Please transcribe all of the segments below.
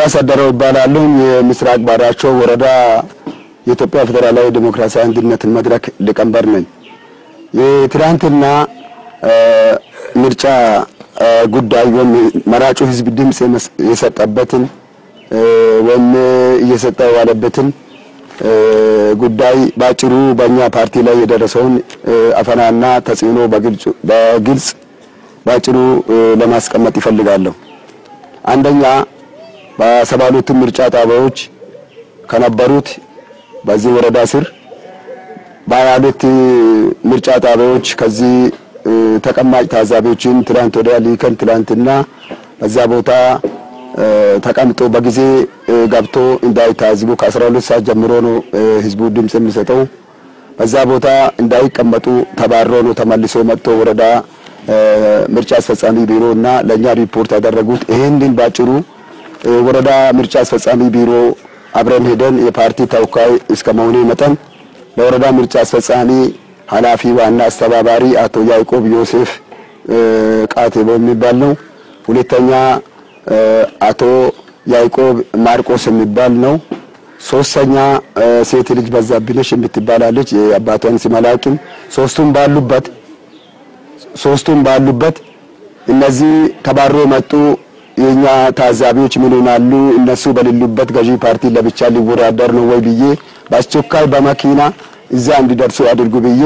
አምባሳደር ይባላሉ የምስራቅ ባራቾ ወረዳ የኢትዮጵያ ፌደራላዊ ዲሞክራሲያዊ አንድነት መድረክ ሊቀመንበር ነኝ። የትራንትና ምርጫ ጉዳይ መራጩ ህዝብ ድምጽ የሰጠበትን ወይም እየሰጠው ያለበትን ጉዳይ ባጭሩ በእኛ ፓርቲ ላይ የደረሰውን አፈናና ተጽዕኖ በግልጽ ባጭሩ ለማስቀመጥ ይፈልጋለሁ። አንደኛ በ72 ምርጫ ጣቢያዎች ከነበሩት በዚህ ወረዳ ስር በ22 ምርጫ ጣቢያዎች ከዚህ ተቀማጭ ታዛቢዎችን ትላንት ወዲያ ሊከን ትላንትና በዛ ቦታ ተቀምጦ በጊዜ ገብቶ እንዳይታዝቡ ከ12 ሰዓት ጀምሮ ነው ህዝቡ ድምጽ የሚሰጠው። በዛ ቦታ እንዳይቀመጡ ተባሮ ነው ተመልሶ መጥቶ ወረዳ ምርጫ አስፈጻሚ ቢሮና ለኛ ሪፖርት ያደረጉት። ይሄንን ባጭሩ ወረዳ ምርጫ አስፈጻሚ ቢሮ አብረን ሄደን የፓርቲ ተወካይ እስከመሆኑ መጠን ለወረዳ ምርጫ አስፈጻሚ ኃላፊ ዋና አስተባባሪ አቶ ያዕቆብ ዮሴፍ ቃቴቦ የሚባል ነው። ሁለተኛ አቶ ያዕቆብ ማርቆስ የሚባል ነው። ሶስተኛ ሴት ልጅ በዛብነሽ የምትባላለች የአባቷን ስም አላውቅም። ሶስቱም ባሉበት እነዚህ ተባሮ መጡ። የኛ ታዛቢዎች ምን ሆናሉ እነሱ በሌሉበት ገዢ ፓርቲ ለብቻ ሊወዳደር ነው ወይ ብዬ በአስቸኳይ በመኪና እዛ እንዲደርሱ አድርጉ ብዬ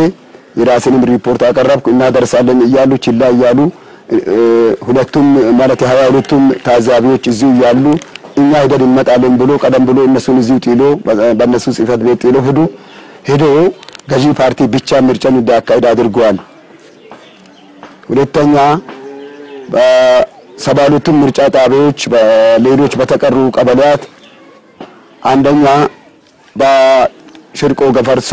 የራስንም ሪፖርት አቀረብኩ። እና ደርሳለን እያሉ ችላ እያሉ ሁለቱም ማለት 22ቱም ታዛቢዎች እዚሁ ያሉ እኛ ሄደን እንመጣለን ብሎ ቀደም ብሎ እነሱን እዚሁ ጥሎ በእነሱ ጽፈት ቤት ጥሎ ሄዶ ገዢ ፓርቲ ብቻ ምርጫን እንዲያካሂድ አድርጓል። ሁለተኛ በ72 ምርጫ ጣቢያዎች በሌሎች በተቀሩ ቀበሌያት አንደኛ በሽርቆ ገፈርሶ፣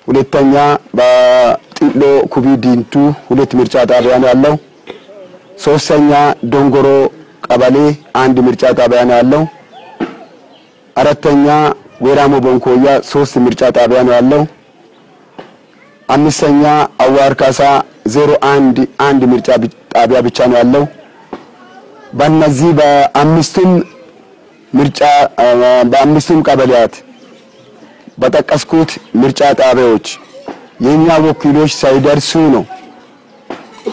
ሁለተኛ በጥሎ ኩቢ ዲንቱ 2 ምርጫ ጣቢያ ነው ያለው። ሶስተኛ ዶንጎሮ ቀበሌ 1 ምርጫ ጣቢያ ነው ያለው። አራተኛ ወራሞ ቦንኮያ 3 ምርጫ ጣቢያ ነው ያለው። አምስተኛ አዋር ካሳ 01 ምርጫ ጣቢያ ብቻ ነው ያለው። በእነዚህ በአምስቱም ቀበሌያት በተቀስኩት ምርጫ ጣቢያዎች የኛ ወኪሎች ሳይደርሱ ነው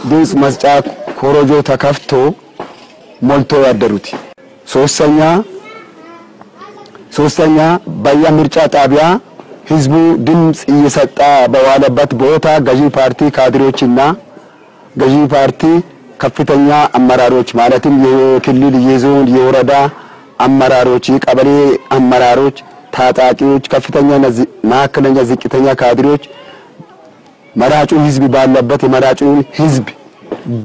ድምጽ መስጫ ኮሮጆ ተከፍቶ ሞልቶ ያደሩት። ሶስተኛ በየምርጫ ጣቢያ ህዝቡ ድምጽ እየሰጣ በዋለበት ቦታ ገዢ ፓርቲ ካድሬዎችና ገዢ ፓርቲ ከፍተኛ አመራሮች ማለትም የክልል የዞን የወረዳ አመራሮች የቀበሌ አመራሮች ታጣቂዎች ከፍተኛ ማዕከለኛ ዝቅተኛ ካድሬዎች መራጩ ህዝብ ባለበት የመራጩን ህዝብ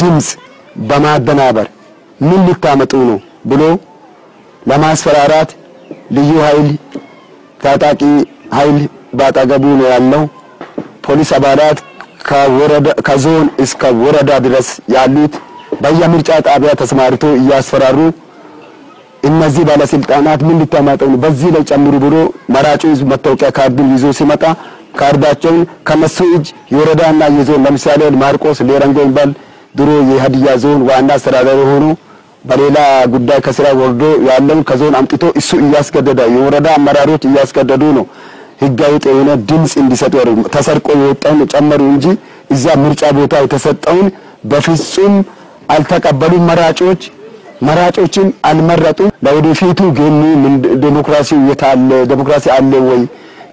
ድምጽ በማደናበር ምን ልታመጡ ነው ብሎ ለማስፈራራት ልዩ ኃይል ታጣቂ ኃይል ባጠገቡ ነው ያለው። ፖሊስ አባላት ከዞን እስከ ወረዳ ድረስ ያሉት በየምርጫ ጣቢያ ተስማርቶ እያስፈራሩ እነዚህ ባለስልጣናት ምን ልታመጡ ነው በዚህ ላይ ጨምሩ ብሎ መራጩ ህዝብ መታወቂያ ካርዱን ይዞ ሲመጣ ካርዳቸውን ከነሱ እጅ የወረዳና የዞን ለምሳሌ ማርቆስ ሌረንጎ ይባል ድሮ የሀዲያ ዞን ዋና አስተዳዳሪ ሆኖ በሌላ ጉዳይ ከስራ ወርዶ ያለው ከዞን አምጥቶ እሱ እያስገደደ የወረዳ አመራሮች እያስገደዱ ነው ህጋዊ የሆነ ድምጽ እንዲሰጡ ተሰርቆ የወጣውን ጨመሩ እንጂ እዛ ምርጫ ቦታ የተሰጠውን በፍጹም አልተቀበሉም። መራጮችን አልመረጡ። ለወደፊቱ ግን ዲሞክራሲ የታለ ዲሞክራሲ አለ ወይ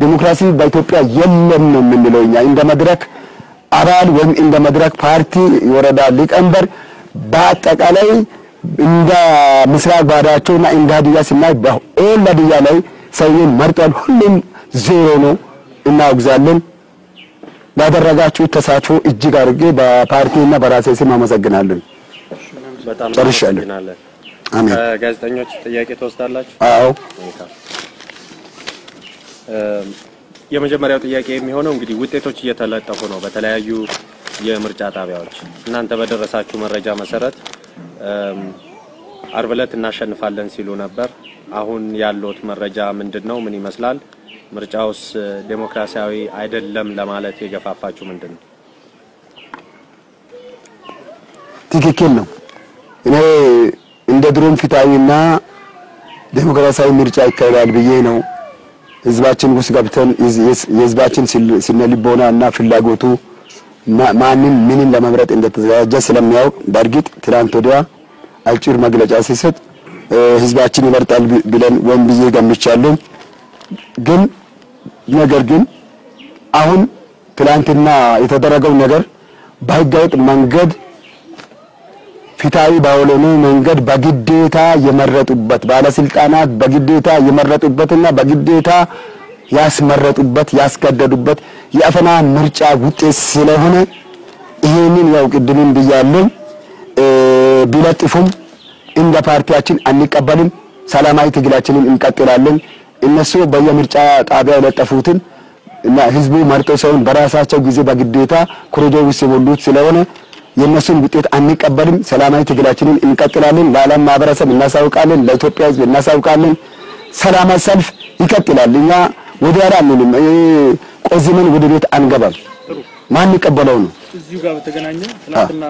ዲሞክራሲ በኢትዮጵያ የለም ነው የምንለው እኛ እንደ መድረክ አባል ወይም እንደ መድረክ ፓርቲ የወረዳ ሊቀመንበር በአጠቃላይ እንደ ምስራቅ ባዳቸውና እንደ ሀዲያ ሲናይ በኦላዲያ ላይ ሰውን መርጧል። ሁሉም ዜሮ ነው። እናውግዛለን። ያደረጋችሁ ተሳትፎ እጅግ አድርጌ በፓርቲና በራሴ ስም አመሰግናለሁ። በጣም ጨርሻለሁ። አሜን። ጋዜጠኞች ጥያቄ ተወስዳላችሁ? አዎ። የመጀመሪያው ጥያቄ የሚሆነው እንግዲህ ውጤቶች እየተለጠፉ ነው በተለያዩ የምርጫ ጣቢያዎች። እናንተ በደረሳችሁ መረጃ መሰረት አርብ ዕለት እናሸንፋለን ሲሉ ነበር። አሁን ያሉት መረጃ ምንድነው? ምን ይመስላል? ምርጫውስ ዴሞክራሲያዊ አይደለም ለማለት የገፋፋችሁ ምንድነው? ትክክል ነው። እኔ እንደ ድሮም ፍትሃዊና ዴሞክራሲያዊ ምርጫ ይካሄዳል ብዬ ነው ህዝባችን ውስጥ ገብተን የህዝባችን ስነልቦና እና ፍላጎቱ ማንን ምንን ለመምረጥ እንደተዘጋጀ ስለሚያውቅ በእርግጥ ትላንት ወዲያ አጭር መግለጫ ሲሰጥ ህዝባችን ይመርጣል ብለን ወን ብዬ ገምቻለሁ። ነገር ግን አሁን ትላንትና የተደረገው ነገር በህገወጥ መንገድ ፊታዊ ባልሆነ መንገድ በግዴታ የመረጡበት ባለስልጣናት በግዴታ የመረጡበትና በግዴታ ያስመረጡበት ያስገደዱበት የአፈና ምርጫ ውጤት ስለሆነ ይሄንን ያው ቅድምም ብያለሁ ቢለጥፉም እንደ ፓርቲያችን አንቀበልም ሰላማዊ ትግላችንን እንቀጥላለን። እነሱ በየምርጫ ጣቢያ የለጠፉትን እና ህዝቡ መርጦ ሳይሆን በራሳቸው ጊዜ በግዴታ ኮሪዶር ውስጥ የሞሉት ስለሆነ የነሱን ውጤት አንቀበልም ሰላማዊ ትግላችንን እንቀጥላለን። ለዓለም ማህበረሰብ እናሳውቃለን ለኢትዮጵያ ህዝብ እናሳውቃለን። ሰላማዊ ሰልፍ ይቀጥላል። እኛ ወዲያ አንልም ቆዝመን ወደ ቤት አንገባም። ማን ይቀበለው ነው። እዚሁ ጋር በተገናኘ ትናንትና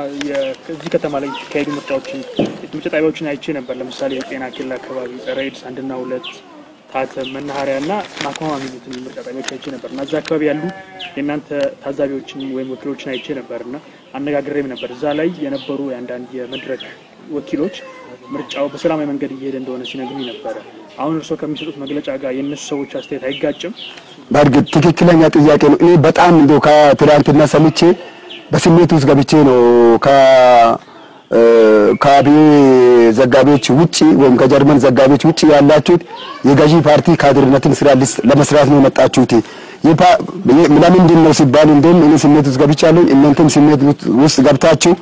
ከዚህ ከተማ ላይ ከሄዱ ምርጫዎችን ምርጫ ጣቢያዎችን አይቼ ነበር። ለምሳሌ የጤና ኬላ አካባቢ ጸረ ኤድስ 1 እና 2 ታተም መናኸሪያና ማክማማ የሚሉትን ምርጫ ጣቢያዎች አይቼ ነበር እና እዛ አካባቢ ያሉ የእናንተ ታዛቢዎችን ወይም ወኪሎችን አይቼ ነበርና አነጋግሬም ነበር። እዛ ላይ የነበሩ የአንዳንድ የመድረክ ወኪሎች ምርጫው በሰላማዊ መንገድ እየሄደ እንደሆነ ሲነግሩኝ ነበር። አሁን እርሶ ከሚሰጡት መግለጫ ጋር የነሱ ሰዎች አስተያየት አይጋጭም? በእርግጥ ትክክለኛ ጥያቄ ነው። እኔ በጣም እንደው ከትላንትና ሰምቼ በስሜት ውስጥ ገብቼ ነው ከአብይ ዘጋቢዎች ውጪ ወይም ከጀርመን ዘጋቢዎች ውጪ ያላችሁት የገዢ ፓርቲ ካድርነትን ስራ ለመስራት ነው የመጣችሁት። ለምንድን ነው ሲባል እንደም እኔ ስሜት ውስጥ ገብቻለሁ እናንተም ስሜት ውስጥ ገብታችሁ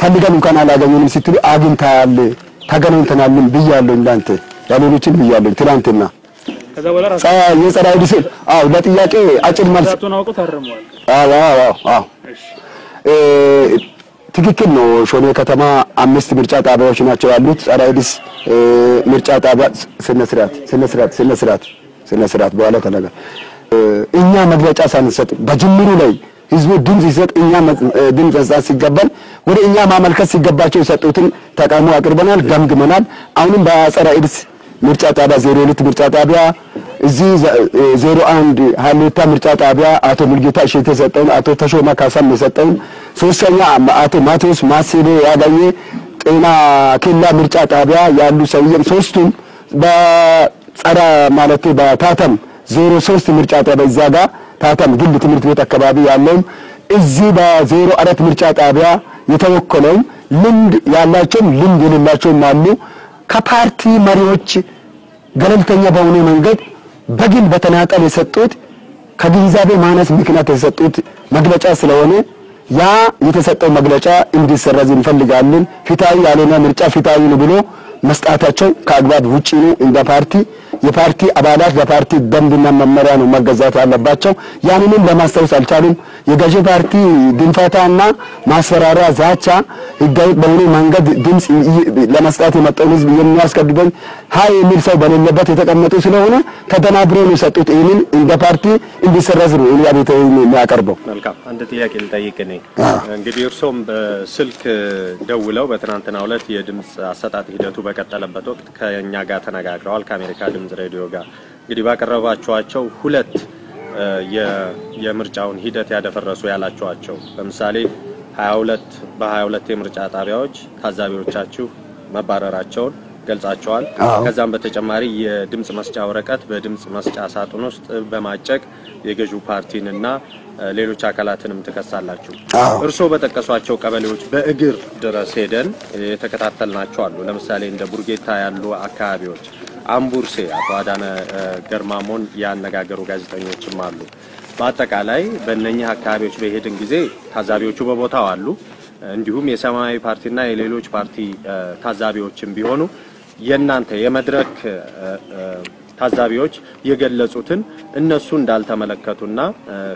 ፈልገን እንኳን አላገኘንም ስትሉ አግኝታል ተገናኝተናልን ብያለሁ። እናንተ ያሉትን ብያለሁ ትላንትና ከዛ በኋላ ራሱ የጸራው ዲስ ለጥያቄ አጭር መልስ ትክክል ነው። ሾኔ ከተማ 5 ምርጫ ጣቢያዎች ናቸው ያሉት። ጸራይዲስ ምርጫ ጣቢያ ስነስርዓት በኋላ ተነገረ። እኛ መግለጫ ሳንሰጥ በጅምሩ ላይ ህዝቡ ድምጽ ይሰጥ እኛ ድምጽ ሲገባል ወደ እኛ ማመልከት ሲገባቸው የሰጡትን ተቃውሞ አቅርበናል ገምግመናል። አሁንም በጸራይዲስ ምርጫ ጣቢያ 02 ምርጫ ጣቢያ እዚህ 01 ሀሌታ ምርጫ ጣቢያ አቶ ሙልጌታ እሸቴ የሰጠውን አቶ ተሾማ ካሳም የሰጠውን ሶስተኛ አቶ ማቴዎስ ማሴቤ ያገኘ ጤና ኬላ ምርጫ ጣቢያ ያሉ ሰውየም ሶስቱም በጸራ ማለት በታተም 03 ምርጫ ጣቢያ እዛ ጋር ታተም ግል ትምህርት ቤት አካባቢ ያለው እዚህ በ04 ምርጫ ጣቢያ የተወከለው ልምድ ያላቸውም ልምድ የሌላቸውም አሉ። ከፓርቲ መሪዎች ገለልተኛ በሆነ መንገድ በግል በተናጠል የሰጡት ከግንዛቤ ማነስ ምክንያት የሰጡት መግለጫ ስለሆነ ያ የተሰጠው መግለጫ እንዲሰረዝ እንፈልጋለን። ፍትሃዊ ያልሆነ ምርጫ ፍትሃዊ ነው ብሎ መስጣታቸው ከአግባብ ውጪ ነው። እንደ ፓርቲ የፓርቲ አባላት በፓርቲ ደንብና መመሪያ ነው መገዛት ያለባቸው። ያንንም ለማስተዋወስ አልቻሉም። የገዢ ፓርቲ ድንፋታና ማስፈራሪያ ዛቻ ህጋዊ በሆነ መንገድ ድምጽ ለመስጠት የመጣው ህዝብ የሚያስከድበን ሃይ የሚል ሰው በሌለበት የተቀመጡ ስለሆነ ተደናብሮ ነው የሰጡት። ይሄንን እንደ ፓርቲ እንዲሰረዝ ነው ያቤት የሚያቀርበው። መልካም አንድ ጥያቄ ልጠይቅ ነኝ። እንግዲህ እርሶም በስልክ ደውለው በትናንትናው ዕለት የድምጽ አሰጣጥ ሂደቱ በቀጠለበት ወቅት ከኛ ጋር ተነጋግረዋል ከአሜሪካ ድምጽ ሬዲዮ ጋር። እንግዲህ ባቀረባቸዋቸው ሁለት የምርጫውን ሂደት ያደፈረሱ ያላቸዋቸው ለምሳሌ 22 የምርጫ ጣቢያዎች ታዛቢዎቻችሁ መባረራቸውን ገልጻቸዋል። ከዛም በተጨማሪ የድምጽ መስጫ ወረቀት በድምጽ መስጫ ሳጥን ውስጥ በማጨቅ የገዢው ፓርቲንና ሌሎች አካላትንም ተከሳላችሁ። እርሶ በተከሷቸው ቀበሌዎች በእግር ድረስ ሄደን የተከታተልናቸው አሉ። ለምሳሌ እንደ ቡርጌታ ያሉ አካባቢዎች አምቡርሴ አቶ አዳነ ገርማሞን ያነጋገሩ ጋዜጠኞችም አሉ። በአጠቃላይ በእነኚህ አካባቢዎች በሄድን ጊዜ ታዛቢዎቹ በቦታው አሉ። እንዲሁም የሰማያዊ ፓርቲና የሌሎች ፓርቲ ታዛቢዎችም ቢሆኑ የናንተ የመድረክ ታዛቢዎች የገለጹትን እነሱ እንዳልተመለከቱና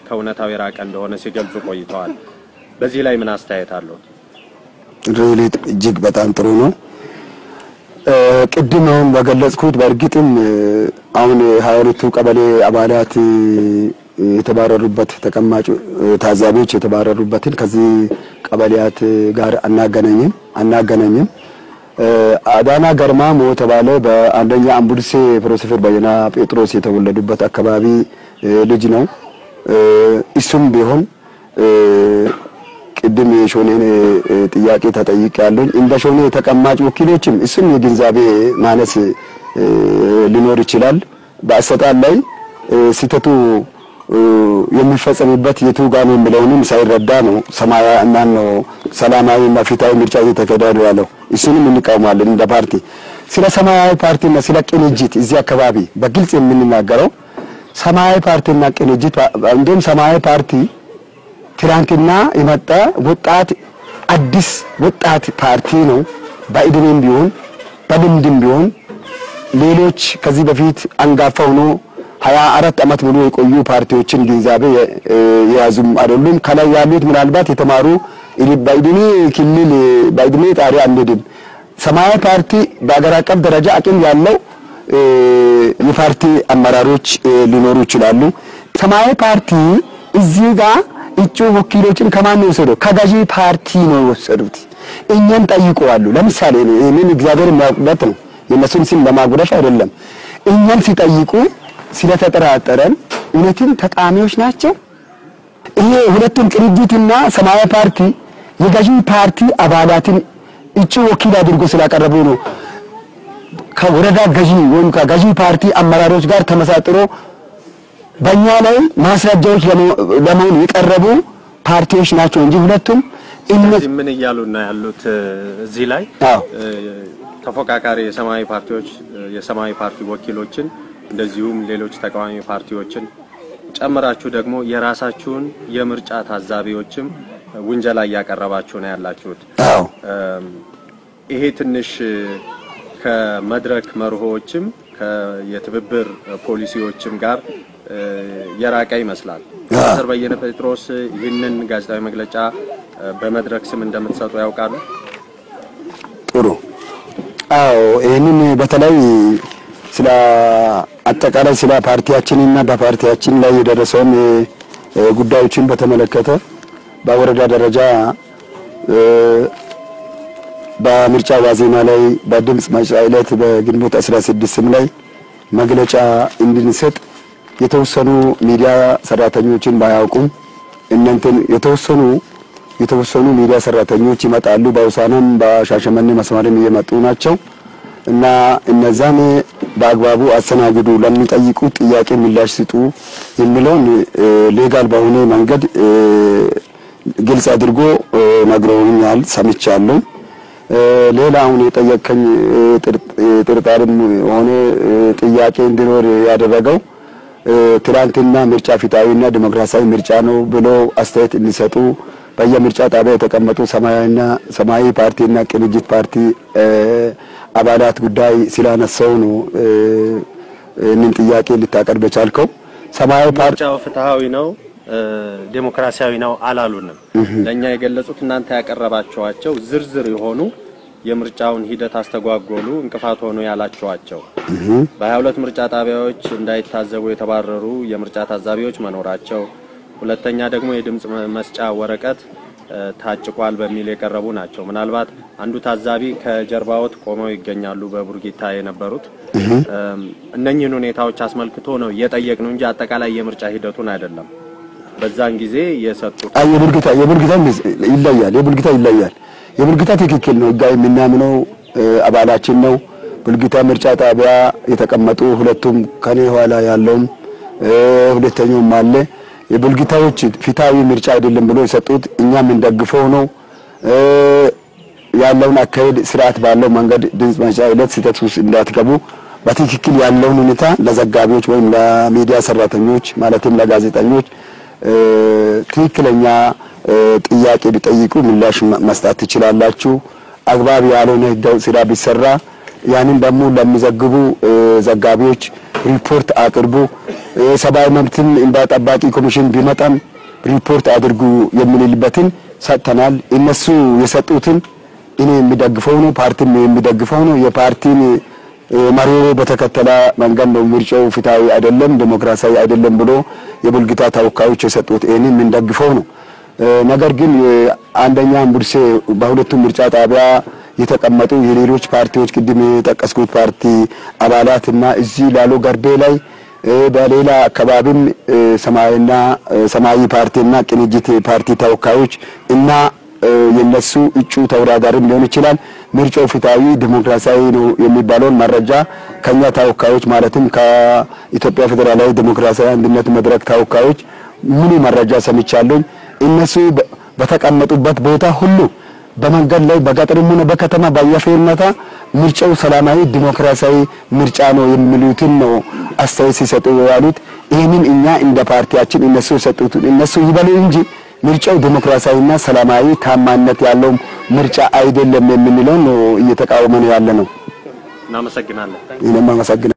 ከእውነታው የራቀ እንደሆነ ሲገልጹ ቆይተዋል። በዚህ ላይ ምን አስተያየት አለው? ሪሊ እጅግ በጣም ጥሩ ነው። ቅድም አሁን በገለጽኩት በእርግጥም አሁን 22 ቀበሌ አባላት የተባረሩበት ተቀማጭ ታዛቢዎች የተባረሩበትን ከዚህ ቀበሌያት ጋር አናገናኝም። አዳና ገርማሞ ተባለ በአንደኛ አምቡልሴ ፕሮፌሰር በየና ጴጥሮስ የተወለዱበት አካባቢ ልጅ ነው። እሱም ቢሆን ቅድም የሾኔን ጥያቄ ተጠይቄያለሁ። እንደ ሾኔ ተቀማጭ ወኪሎችም እሱም የግንዛቤ ማነስ ሊኖር ይችላል። በአሰጣጥ ላይ ሲተቱ የሚፈጸምበት የቱ ጋር ነው የሚለውንም ሳይረዳ ነው ሰላማዊና ፍትሃዊ ምርጫ እየተካሄደ ያለው። እሱንም እንቃወማለን እንደ ፓርቲ። ስለ ሰማያዊ ፓርቲና ስለ ቅንጅት እዚህ አካባቢ በግልጽ የምንናገረው ሰማያዊ ፓርቲና ቅንጅት እንደውም ሰማያዊ ፓርቲ ትላንትና የመጣ ወጣት አዲስ ወጣት ፓርቲ ነው። በእድሜም ቢሆን በልምድም ቢሆን ሌሎች ከዚህ በፊት አንጋፋ ሆኖ 24 አመት ሙሉ የቆዩ ፓርቲዎችን ግንዛቤ የያዙም አይደሉም። ከላይ ያሉት ምናልባት የተማሩ በእድሜ ክልል በእድሜ ጣሪያ አንድም ሰማያዊ ፓርቲ በአገር አቀፍ ደረጃ አቅም ያለው የፓርቲ አመራሮች ሊኖሩ ይችላሉ። ሰማያዊ ፓርቲ እዚህ ጋር እጩ ወኪሎችን ከማን ነው የወሰደው? ከገዢ ፓርቲ ነው የወሰዱት። እኛን ጠይቀዋሉ። ለምሳሌ እኔን እግዚአብሔር የሚያውቅበት ነው የነሱን ስም ለማጉደፍ አይደለም። እኛን ሲጠይቁ ስለተጠራጠረን እውነትም ተቃዋሚዎች ናቸው። ይሄ ሁለቱም ቅንጅትና ሰማያዊ ፓርቲ የገዢ ፓርቲ አባላትን እጩ ወኪል አድርጎ ስላቀረቡ ነው ከወረዳ ገዢ ወይም ከገዢ ፓርቲ አመራሮች ጋር ተመሳጥሮ በእኛ ላይ ማስረጃዎች ለመሆን የቀረቡ ፓርቲዎች ናቸው እንጂ ሁለቱም ምን እያሉና ያሉት እዚህ ላይ ተፎካካሪ የሰማያዊ ፓርቲ ወኪሎችን እንደዚሁም ሌሎች ተቃዋሚ ፓርቲዎችን ጨምራችሁ ደግሞ የራሳችሁን የምርጫ ታዛቢዎችም ውንጀላ ያቀረባችሁ ነው ያላችሁት። ይሄ ትንሽ ከመድረክ መርሆዎችም ከየትብብር ፖሊሲዎችም ጋር የራቀ ይመስላል። ፕሮፌሰር በየነ ጴጥሮስ ይህንን ጋዜጣዊ መግለጫ በመድረክ ስም እንደምትሰጡ ያውቃሉ? ጥሩ። ይህንን በተለይ ስለ አጠቃላይ ስለ ፓርቲያችንና በፓርቲያችን ላይ የደረሰውን ጉዳዮችን በተመለከተ በወረዳ ደረጃ በምርጫ ዋዜማ ላይ በድምጽ መስጫ ዕለት በግንቦት 16 ላይ መግለጫ እንድንሰጥ የተወሰኑ ሚዲያ ሰራተኞችን ባያውቁም እናንተን የተወሰኑ ሚዲያ ሰራተኞች ይመጣሉ። በውሳኔም በሻሸመኔ መስመርም እየመጡ ናቸው እና እነዛን በአግባቡ አስተናግዱ፣ ለሚጠይቁ ጥያቄ ምላሽ ስጡ የሚለውን ሌጋል በሆነ መንገድ ግልጽ አድርጎ ነግረውኛል፣ ሰምቻለሁ። ሌላውን የጠየቀኝ ጥርጣሬም ሆነ ጥያቄ እንዲኖር ያደረገው ትላንትና ምርጫ ፍትሃዊና ዲሞክራሲያዊ ምርጫ ነው ብሎ አስተያየት እንዲሰጡ በየምርጫ ጣቢያ የተቀመጡ ሰማያዊ ፓርቲና ቅንጅት ፓርቲ አባላት ጉዳይ ስላነሳው ነው እንን ጥያቄ ልታቀርብ የቻልከው። ሰማያዊ ፓርቲው ፍትሃዊ ነው ዲሞክራሲያዊ ነው አላሉንም። ለኛ የገለጹት እናንተ ያቀረባቸዋቸው ዝርዝር የሆኑ የምርጫውን ሂደት አስተጓጎሉ እንቅፋት ሆኖ ያላቸዋቸው በ22 ምርጫ ጣቢያዎች እንዳይታዘቡ የተባረሩ የምርጫ ታዛቢዎች መኖራቸው፣ ሁለተኛ ደግሞ የድምጽ መስጫ ወረቀት ታጭቋል በሚል የቀረቡ ናቸው። ምናልባት አንዱ ታዛቢ ከጀርባዎት ቆመው ይገኛሉ በቡርጊታ የነበሩት። እነኚህን ሁኔታዎች አስመልክቶ ነው የጠየቅነው እንጂ አጠቃላይ የምርጫ ሂደቱን አይደለም። በዛን ጊዜ የሰጡት የቡርጊታ ይለያል። የቡርጊታ ትክክል ነው። ጋር የምናምነው አባላችን ነው። ቡርጊታ ምርጫ ጣቢያ የተቀመጡ ሁለቱም ከኔ ኋላ ያለውም ሁለተኛውም አለ። የቡርጊታዎች ፍትሃዊ ምርጫ አይደለም ብሎ የሰጡት እኛም እንደግፈው ነው። ያለውን አካሄድ ስርዓት ባለው መንገድ ድምጽ መስጫ ዕለት ስህተት ውስጥ እንዳትገቡ በትክክል ያለውን ሁኔታ ለዘጋቢዎች ወይም ለሚዲያ ሰራተኞች ማለትም ለጋዜጠኞች ትክክለኛ ጥያቄ ቢጠይቁ ምላሽ መስጠት ትችላላችሁ። አግባብ ያልሆነ ስራ ቢሰራ ያንን ደግሞ ለሚዘግቡ ዘጋቢዎች ሪፖርት አቅርቡ። ሰብአዊ መብትን እንደ ጠባቂ ኮሚሽን ቢመጣም ሪፖርት አድርጉ የሚልበትን ሰጥተናል። እነሱ የሰጡትን እኔ የሚደግፈው ነው፣ ፓርቲም የሚደግፈው ነው። የፓርቲን መሪው በተከተለ መንገድ ነው ምርጫው ፍትሃዊ አይደለም ዲሞክራሲያዊ አይደለም ብሎ የቡርጊታ ተወካዮች የሰጡት እኔም እንደግፈው ነው። ነገር ግን አንደኛ አምቡልሴ በሁለቱም ምርጫ ጣቢያ የተቀመጡ የሌሎች ፓርቲዎች ቅድም የጠቀስኩት ፓርቲ አባላትና እዚህ ላሎ ገርቤ ላይ በሌላ አካባቢም ሰማያዊ ፓርቲና ቅንጅት ፓርቲ ተወካዮች እና የነሱ እጩ ተወዳዳሪም ሊሆን ይችላል ምርጫው ፍትሃዊ ዲሞክራሲያዊ ነው የሚባለውን መረጃ ከኛ ተወካዮች ማለትም ከኢትዮጵያ ፌደራላዊ ዲሞክራሲያዊ አንድነት መድረክ ተወካዮች ሙሉ መረጃ ሰምቻለሁ። እነሱ በተቀመጡበት ቦታ ሁሉ በመንገድ ላይ በገጠርም ሆነ በከተማ በየፌርማታ ምርጫው ሰላማዊ ዲሞክራሲያዊ ምርጫ ነው የሚሉትን ነው አስተያየት ሲሰጡ ያሉት። ይሄንን እኛ እንደ ፓርቲያችን እነሱ ሰጡት እነሱ ይበሉ እንጂ ምርጫው ዲሞክራሲያዊና ሰላማዊ ታማኝነት ያለው ምርጫ አይደለም የምንለው ነው እየተቃወመን ያለ ነው። እናመሰግናለን። እኔም አመሰግናለሁ።